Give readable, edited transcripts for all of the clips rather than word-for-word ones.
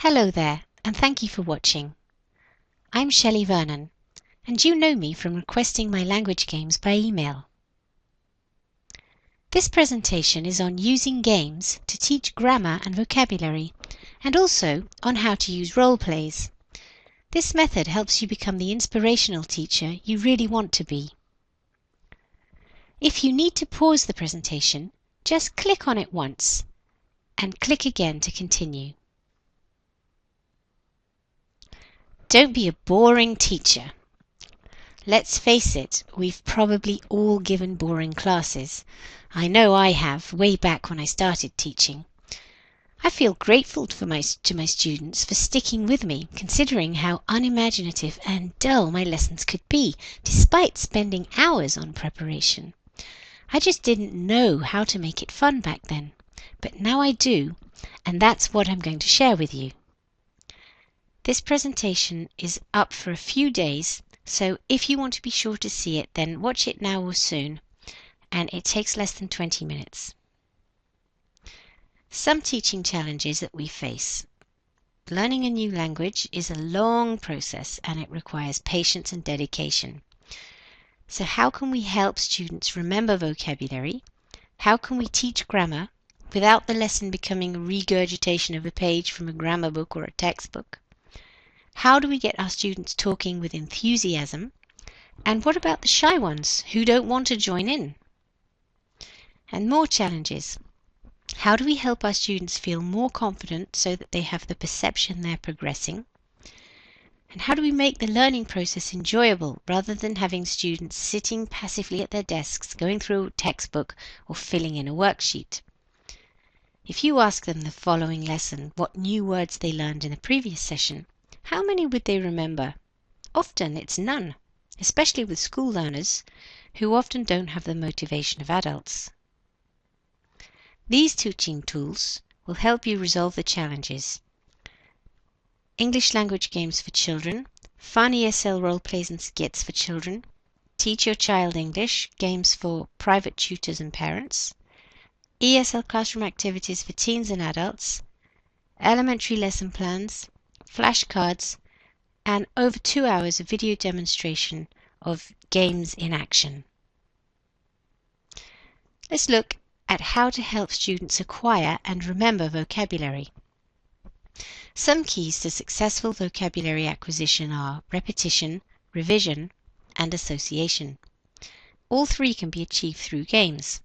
Hello there, and thank you for watching. I'm Shelley Vernon, and you know me from requesting my language games by email. This presentation is on using games to teach grammar and vocabulary, and also on how to use role plays. This method helps you become the inspirational teacher you really want to be. If you need to pause the presentation, just click on it once, and click again to continue. Don't be a boring teacher. Let's face it, we've probably all given boring classes. I know I have, way back when I started teaching. I feel grateful to my students for sticking with me, considering how unimaginative and dull my lessons could be, despite spending hours on preparation. I just didn't know how to make it fun back then, but now I do, and that's what I'm going to share with you. This presentation is up for a few days, so if you want to be sure to see it, then watch it now or soon, and it takes less than 20 minutes. Some teaching challenges that we face. Learning a new language is a long process and it requires patience and dedication. So how can we help students remember vocabulary? How can we teach grammar without the lesson becoming a regurgitation of a page from a grammar book or a textbook? How do we get our students talking with enthusiasm? And what about the shy ones who don't want to join in? And more challenges. How do we help our students feel more confident so that they have the perception they're progressing? And how do we make the learning process enjoyable rather than having students sitting passively at their desks, going through a textbook or filling in a worksheet? If you ask them the following lesson what new words they learned in the previous session, how many would they remember? Often it's none, especially with school learners who often don't have the motivation of adults. These teaching tools will help you resolve the challenges. English language games for children, fun ESL role plays and skits for children, teach your child English, games for private tutors and parents, ESL classroom activities for teens and adults, elementary lesson plans, flashcards, and over 2 hours of video demonstration of games in action. Let's look at how to help students acquire and remember vocabulary. Some keys to successful vocabulary acquisition are repetition, revision, and association. All three can be achieved through games,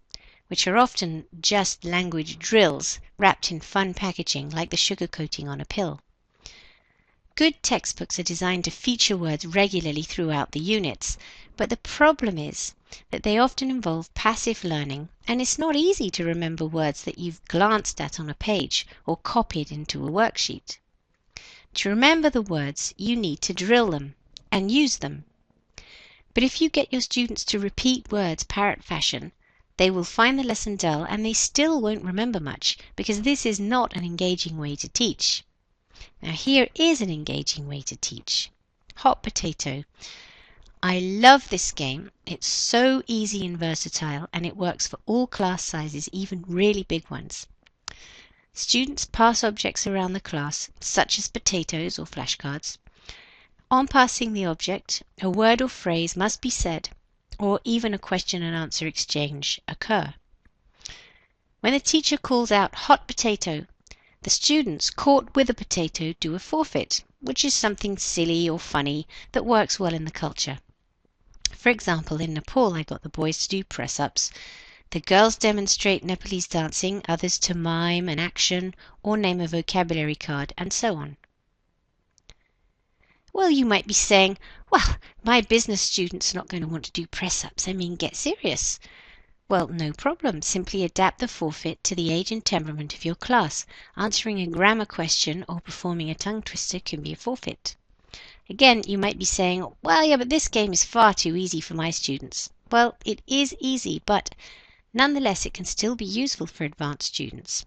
which are often just language drills wrapped in fun packaging like the sugar coating on a pill. Good textbooks are designed to feature words regularly throughout the units, but the problem is that they often involve passive learning, and it's not easy to remember words that you've glanced at on a page or copied into a worksheet. To remember the words, you need to drill them and use them. But if you get your students to repeat words parrot fashion, they will find the lesson dull and they still won't remember much, because this is not an engaging way to teach. Now here is an engaging way to teach. Hot potato. I love this game. It's so easy and versatile, and it works for all class sizes, even really big ones. Students pass objects around the class, such as potatoes or flashcards. On passing the object, a word or phrase must be said, or even a question and answer exchange occur. When the teacher calls out hot potato, the students caught with a potato do a forfeit, which is something silly or funny that works well in the culture. For example, in Nepal I got the boys to do press-ups. The girls demonstrate Nepalese dancing, others to mime an action or name a vocabulary card, and so on. Well, you might be saying, well, my business students are not going to want to do press-ups. I mean, get serious. Well, no problem. Simply adapt the forfeit to the age and temperament of your class. Answering a grammar question or performing a tongue twister can be a forfeit. Again, you might be saying, well, yeah, but this game is far too easy for my students. Well, it is easy, but nonetheless, it can still be useful for advanced students.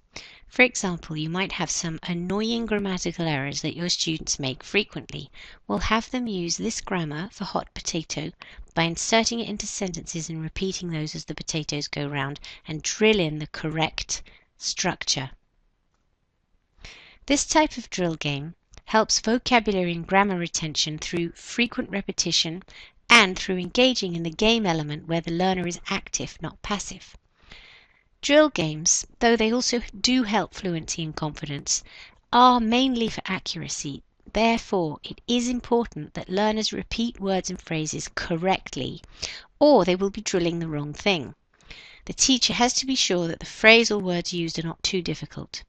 For example, you might have some annoying grammatical errors that your students make frequently. We'll have them use this grammar for hot potato by inserting it into sentences and repeating those as the potatoes go round, and drill in the correct structure. This type of drill game helps vocabulary and grammar retention through frequent repetition and through engaging in the game element where the learner is active, not passive. Drill games, though they also do help fluency and confidence, are mainly for accuracy. Therefore, it is important that learners repeat words and phrases correctly, or they will be drilling the wrong thing. The teacher has to be sure that the phrase or words used are not too difficult.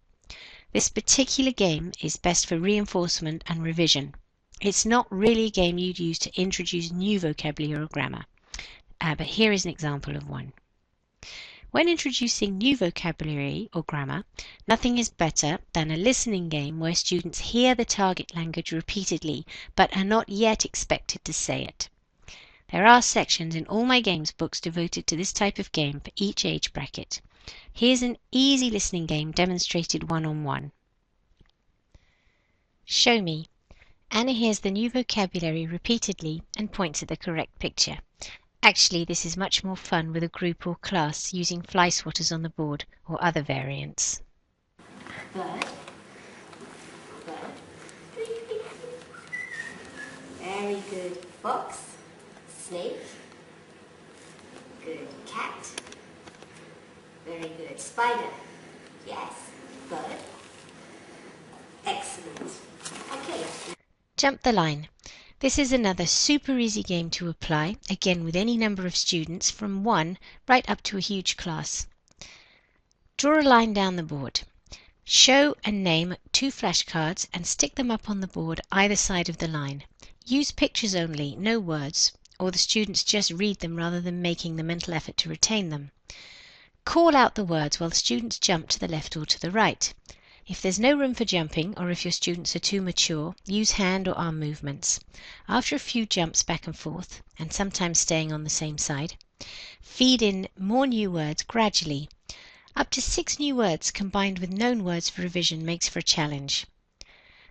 This particular game is best for reinforcement and revision. It's not really a game you'd use to introduce new vocabulary or grammar, but here is an example of one. When introducing new vocabulary or grammar, nothing is better than a listening game where students hear the target language repeatedly but are not yet expected to say it. There are sections in all my games books devoted to this type of game for each age bracket. Here's an easy listening game demonstrated one-on-one. Show me. Anna hears the new vocabulary repeatedly and points at the correct picture. Actually, this is much more fun with a group or class using fly swatters on the board or other variants. Bird. Very good. Fox. Snake. Good. Cat. Very good. Spider. Yes. Bird. Excellent. Okay. Jump the line. This is another super easy game to apply, again with any number of students from 1 right up to a huge class. Draw a line down the board. Show and name 2 flashcards and stick them up on the board either side of the line. Use pictures only, no words, or the students just read them rather than making the mental effort to retain them. Call out the words while the students jump to the left or to the right. If there's no room for jumping, or if your students are too mature, use hand or arm movements. After a few jumps back and forth, and sometimes staying on the same side, feed in more new words gradually. Up to 6 new words combined with known words for revision makes for a challenge.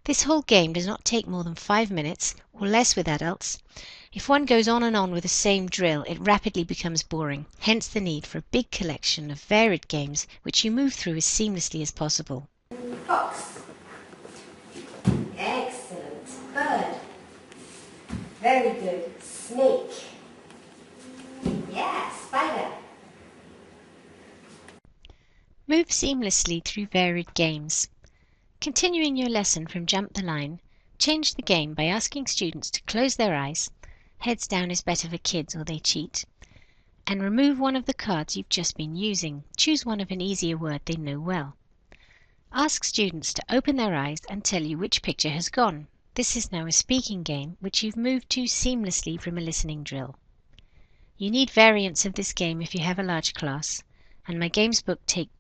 This whole game does not take more than 5 minutes, or less with adults. If one goes on and on with the same drill, it rapidly becomes boring, hence the need for a big collection of varied games which you move through as seamlessly as possible. Fox. Excellent. Bird. Very good. Snake. Yeah, spider. Move seamlessly through varied games. Continuing your lesson from Jump the Line, change the game by asking students to close their eyes, heads down is better for kids or they cheat, and remove one of the cards you've just been using. Choose one of an easier word they know well. Ask students to open their eyes and tell you which picture has gone. This is now a speaking game which you've moved to seamlessly from a listening drill. You need variants of this game if you have a large class, and my games book take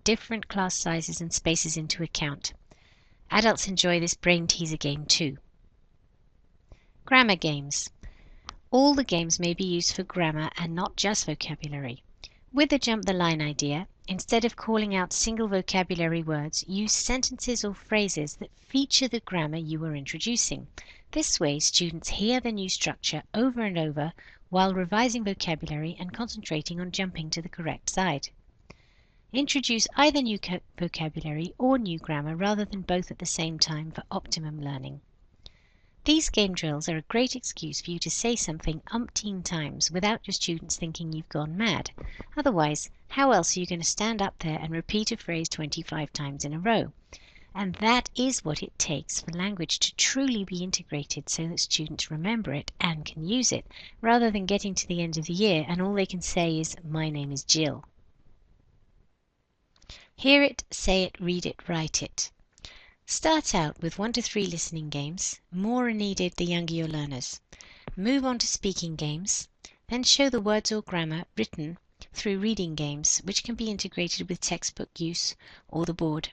different class sizes and spaces into account. Adults enjoy this brain teaser game too. Grammar games. All the games may be used for grammar and not just vocabulary. With the Jump the Line idea, instead of calling out single vocabulary words, use sentences or phrases that feature the grammar you are introducing. This way, students hear the new structure over and over while revising vocabulary and concentrating on jumping to the correct side. Introduce either new vocabulary or new grammar rather than both at the same time for optimum learning. These game drills are a great excuse for you to say something umpteen times without your students thinking you've gone mad. Otherwise, how else are you going to stand up there and repeat a phrase 25 times in a row? And that is what it takes for language to truly be integrated so that students remember it and can use it, rather than getting to the end of the year and all they can say is, "My name is Jill." Hear it, say it, read it, write it. Start out with 1 to 3 listening games. More are needed the younger your learners. Move on to speaking games, then show the words or grammar written through reading games, which can be integrated with textbook use or the board.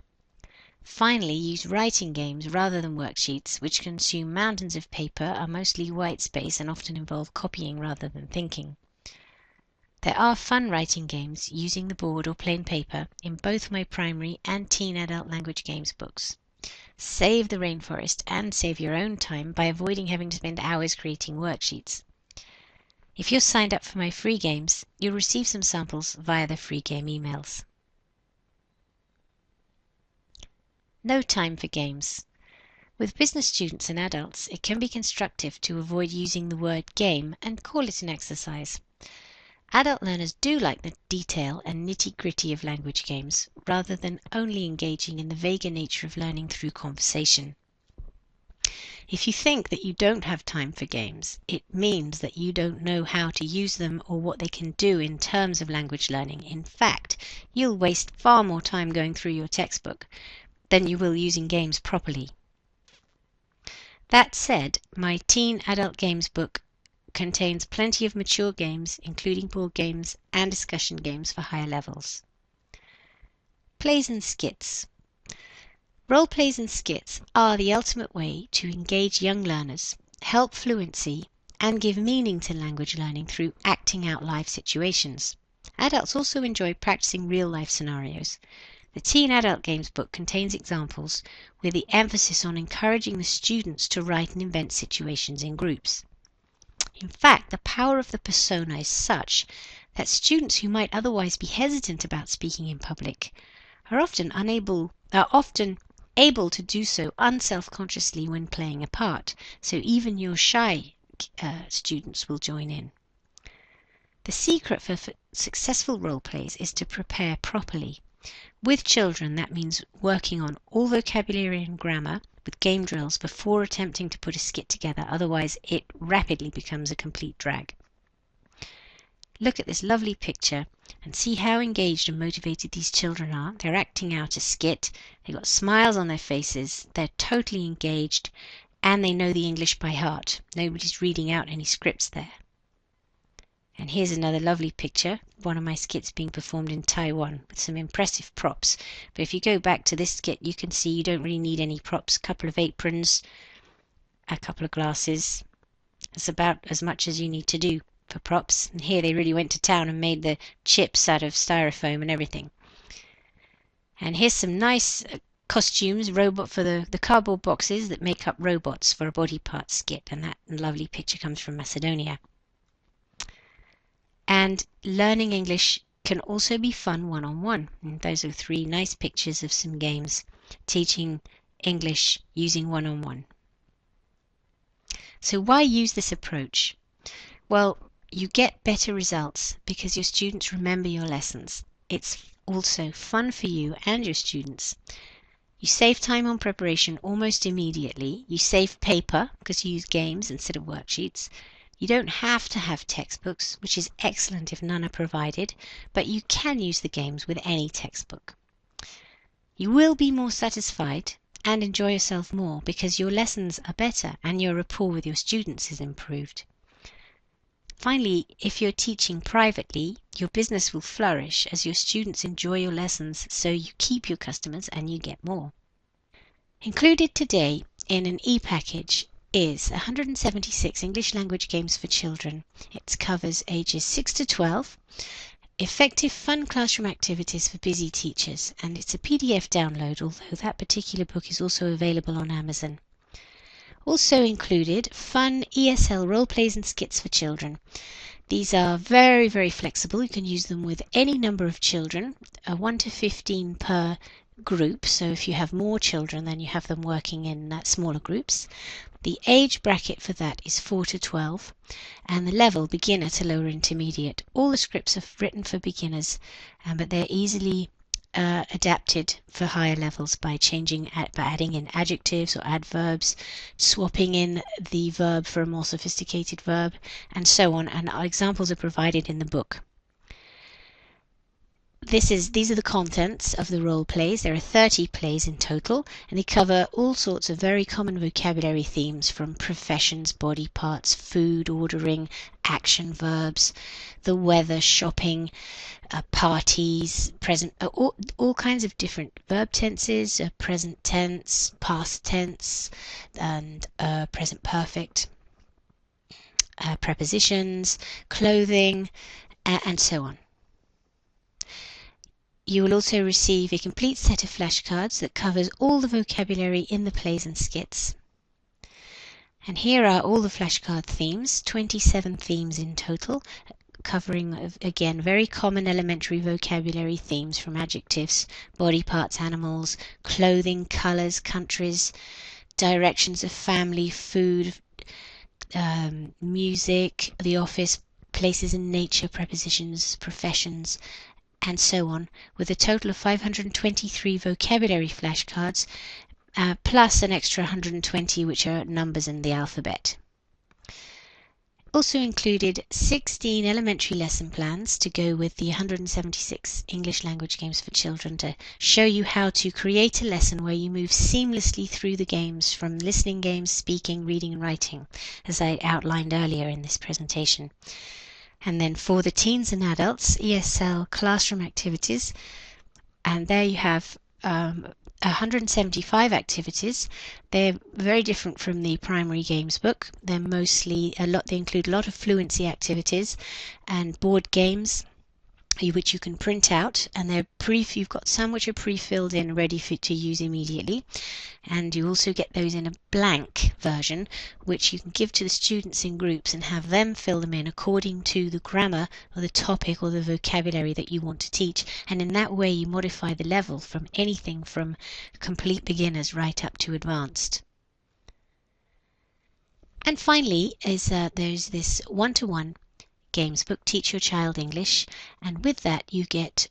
Finally, use writing games rather than worksheets, which consume mountains of paper, are mostly white space, and often involve copying rather than thinking. There are fun writing games using the board or plain paper in both my primary and teen adult language games books. Save the rainforest and save your own time by avoiding having to spend hours creating worksheets. If you're signed up for my free games, you'll receive some samples via the free game emails. No time for games. With business students and adults, it can be constructive to avoid using the word game and call it an exercise. Adult learners do like the detail and nitty-gritty of language games, rather than only engaging in the vaguer nature of learning through conversation. If you think that you don't have time for games, it means that you don't know how to use them or what they can do in terms of language learning. In fact, you'll waste far more time going through your textbook than you will using games properly. That said, my Teen Adult Games book contains plenty of mature games, including board games and discussion games for higher levels. Plays and skits. Role plays and skits are the ultimate way to engage young learners, help fluency, and give meaning to language learning through acting out live situations. Adults also enjoy practicing real-life scenarios. The Teen Adult Games book contains examples with the emphasis on encouraging the students to write and invent situations in groups. In fact, the power of the persona is such that students who might otherwise be hesitant about speaking in public are often able to do so unselfconsciously when playing a part, so even your shy students will join in. The secret for successful role plays is to prepare properly. With children, that means working on all vocabulary and grammar with game drills before attempting to put a skit together, otherwise it rapidly becomes a complete drag. Look at this lovely picture and see how engaged and motivated these children are. They're acting out a skit, they've got smiles on their faces, they're totally engaged, and they know the English by heart. Nobody's reading out any scripts there. And here's another lovely picture, one of my skits being performed in Taiwan with some impressive props. But if you go back to this skit, you can see you don't really need any props. A couple of aprons, a couple of glasses. It's about as much as you need to do for props. And here they really went to town and made the chips out of styrofoam and everything. And here's some nice costumes, robot for the cardboard boxes that make up robots for a body part skit. And that lovely picture comes from Macedonia. And learning English can also be fun one-on-one. And those are 3 nice pictures of some games teaching English using one-on-one. So why use this approach? Well, you get better results because your students remember your lessons. It's also fun for you and your students. You save time on preparation almost immediately. You save paper because you use games instead of worksheets. You don't have to have textbooks, which is excellent if none are provided, but you can use the games with any textbook. You will be more satisfied and enjoy yourself more because your lessons are better and your rapport with your students is improved. Finally, if you're teaching privately, your business will flourish as your students enjoy your lessons, so you keep your customers and you get more. Included today in an e-package is 176 English language games for children. It covers ages 6 to 12, effective fun classroom activities for busy teachers, and it's a PDF download, although that particular book is also available on Amazon. Also included fun ESL role plays and skits for children. These are very, very flexible. You can use them with any number of children, 1 to 15 per group. So if you have more children, then you have them working in smaller groups. The age bracket for that is 4 to 12, and the level beginner to lower intermediate. All the scripts are written for beginners, but they're easily adapted for higher levels by adding in adjectives or adverbs, swapping in the verb for a more sophisticated verb, and so on. And our examples are provided in the book. These are the contents of the role plays. There are 30 plays in total, and they cover all sorts of very common vocabulary themes, from professions, body parts, food, ordering, action verbs, the weather, shopping, parties, present, all kinds of different verb tenses, present tense, past tense, and present perfect, prepositions, clothing, and so on. You will also receive a complete set of flashcards that covers all the vocabulary in the plays and skits. And here are all the flashcard themes, 27 themes in total, covering, again, very common elementary vocabulary themes from adjectives, body parts, animals, clothing, colours, countries, directions of family, food, music, the office, places in nature, prepositions, professions, and so on, with a total of 523 vocabulary flashcards, plus an extra 120 which are numbers in the alphabet. Also included 16 elementary lesson plans to go with the 176 English language games for children to show you how to create a lesson where you move seamlessly through the games from listening games, speaking, reading and writing, as I outlined earlier in this presentation. And then for the teens and adults, ESL classroom activities, and there you have 175 activities. They're very different from the primary games book. They're mostly they include a lot of fluency activities and board games, which you can print out, and you've got some which are pre-filled in, ready to use immediately, and you also get those in a blank version which you can give to the students in groups and have them fill them in according to the grammar or the topic or the vocabulary that you want to teach, and in that way you modify the level from anything from complete beginners right up to advanced. And finally there's this one-to-one games book, Teach Your Child English, and with that you get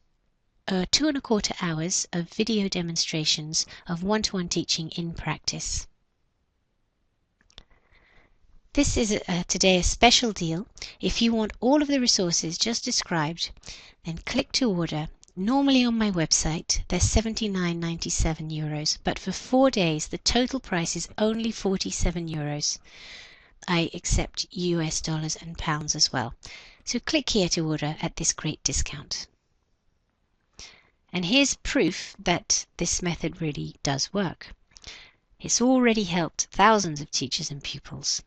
2¼ hours of video demonstrations of one-to-one teaching in practice. This is today a special deal. If you want all of the resources just described, then click to order. Normally on my website they're €79.97, but for 4 days the total price is only €47. I accept US dollars and pounds as well. So click here to order at this great discount. And here's proof that this method really does work. It's already helped thousands of teachers and pupils.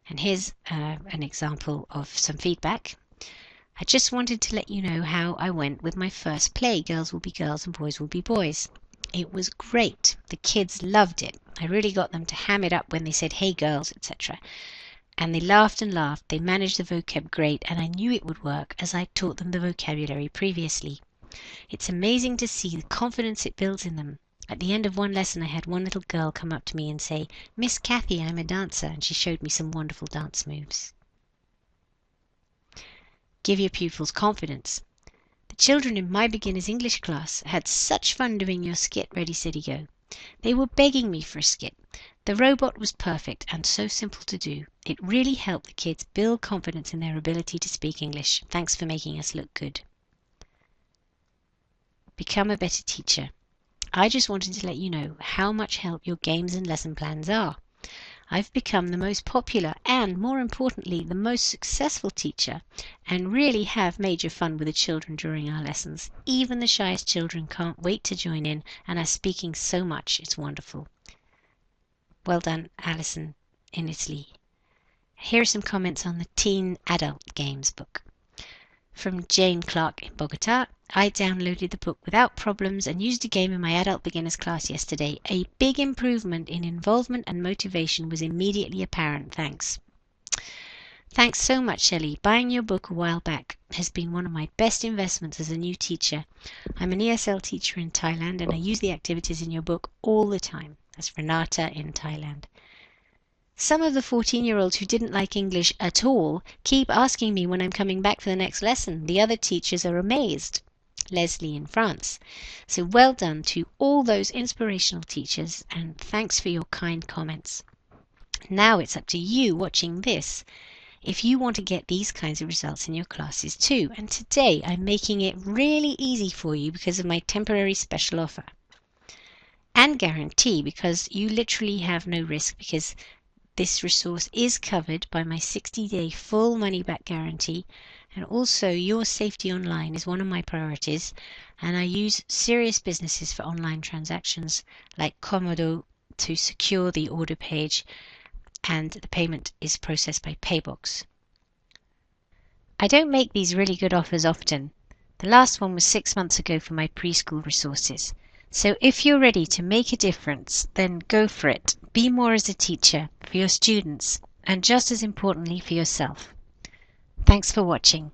And here's an example of some feedback. I just wanted to let you know how I went with my first play, Girls Will Be Girls and Boys Will Be Boys. It was great. The kids loved it. I really got them to ham it up when they said, "Hey girls," etc. And they laughed and laughed. They managed the vocab great, and I knew it would work as I taught them the vocabulary previously. It's amazing to see the confidence it builds in them. At the end of one lesson I had one little girl come up to me and say, "Miss Kathy, I'm a dancer," and she showed me some wonderful dance moves. Give your pupils confidence. The children in my beginner's English class had such fun doing your skit, Ready, Steady, Go. They were begging me for a skit. The robot was perfect and so simple to do. It really helped the kids build confidence in their ability to speak English. Thanks for making us look good. Become a better teacher. I just wanted to let you know how much help your games and lesson plans are. I've become the most popular and, more importantly, the most successful teacher, and really have major fun with the children during our lessons. Even the shyest children can't wait to join in and are speaking so much. It's wonderful. Well done, Alison in Italy. Here are some comments on the Teen Adult Games book. From Jane Clark in Bogota. I downloaded the book without problems and used a game in my adult beginners class yesterday. A big improvement in involvement and motivation was immediately apparent. Thanks. Thanks so much, Shelley. Buying your book a while back has been one of my best investments as a new teacher. I'm an ESL teacher in Thailand and I use the activities in your book all the time. That's Renata in Thailand. Some of the 14-year-olds who didn't like English at all keep asking me when I'm coming back for the next lesson. The other teachers are amazed. Leslie in France. So well done to all those inspirational teachers, and thanks for your kind comments. Now it's up to you watching this if you want to get these kinds of results in your classes too. And today I'm making it really easy for you because of my temporary special offer. And guarantee, because you literally have no risk, because this resource is covered by my 60-day full money-back guarantee, and also your safety online is one of my priorities, and I use serious businesses for online transactions like Komodo to secure the order page, and the payment is processed by Paybox. I don't make these really good offers often. The last one was 6 months ago for my preschool resources. So if you're ready to make a difference, then go for it. Be more as a teacher, for your students, and just as importantly for yourself. Thanks for watching.